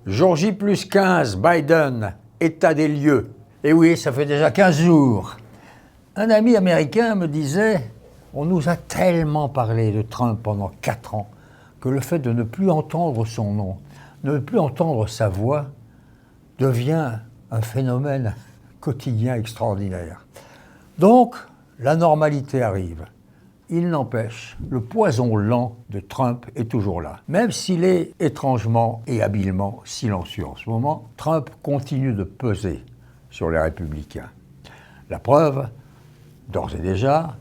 Jour J plus 15, Biden, état des lieux. Et oui, ça fait déjà 15 jours. Un ami américain me disait, on nous a tellement parlé de Trump pendant 4 ans, que le fait de ne plus entendre son nom, de ne plus entendre sa voix, devient un phénomène quotidien extraordinaire. Donc, la normalité arrive. Il n'empêche, le poison lent de Trump est toujours là. Même s'il est étrangement et habilement silencieux en ce moment, Trump continue de peser sur les républicains. La preuve, d'ores et déjà,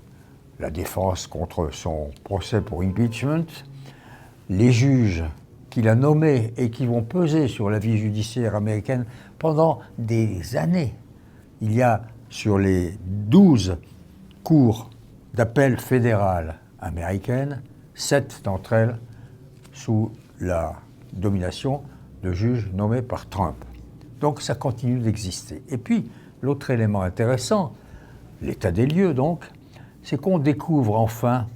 la défense contre son procès pour impeachment, les juges qu'il a nommés et qui vont peser sur la vie judiciaire américaine pendant des années. Il y a sur les 12 cours d'appel fédérales américaines, 7 d'entre elles sous la domination de juges nommés par Trump. Donc ça continue d'exister. Et puis, l'autre élément intéressant, l'état des lieux donc, c'est qu'on découvre enfin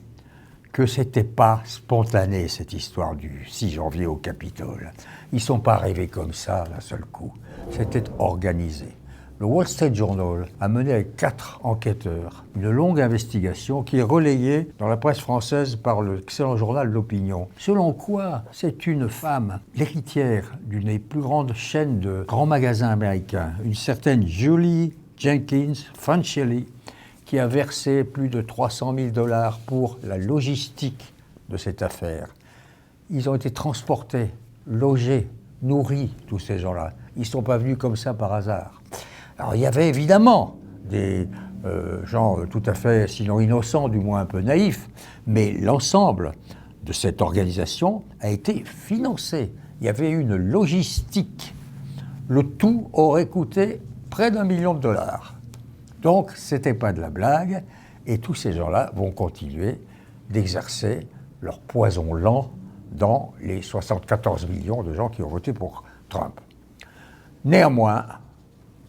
que ce n'était pas spontané, cette histoire du 6 janvier au Capitole. Ils ne sont pas arrivés comme ça d'un seul coup. C'était organisé. Le Wall Street Journal a mené avec 4 enquêteurs une longue investigation qui est relayée dans la presse française par l'excellent journal L'Opinion. Selon quoi, c'est une femme, l'héritière d'une des plus grandes chaînes de grands magasins américains, une certaine Julie Jenkins Fancelli, qui a versé plus de 300 000 $ pour la logistique de cette affaire. Ils ont été transportés, logés, nourris, tous ces gens-là. Ils ne sont pas venus comme ça par hasard. Alors il y avait évidemment des gens tout à fait, sinon innocents, du moins un peu naïfs, mais l'ensemble de cette organisation a été financé. Il y avait une logistique. Le tout aurait coûté près d'1 million de $. Donc ce n'était pas de la blague, et tous ces gens-là vont continuer d'exercer leur poison lent dans les 74 millions de gens qui ont voté pour Trump. Néanmoins,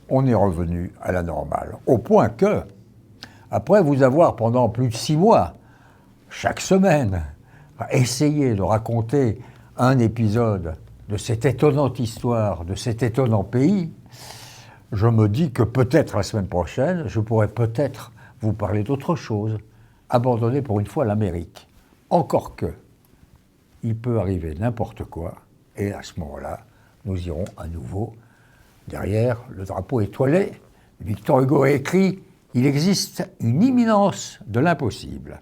on est revenu à la normale, au point que, après vous avoir pendant plus de 6 mois, chaque semaine, essayé de raconter un épisode de cette étonnante histoire, de cet étonnant pays, je me dis que peut-être la semaine prochaine, je pourrais peut-être vous parler d'autre chose, abandonner pour une fois l'Amérique. Encore que, il peut arriver n'importe quoi, et à ce moment-là, nous irons à nouveau derrière le drapeau étoilé. Victor Hugo a écrit « Il existe une imminence de l'impossible ».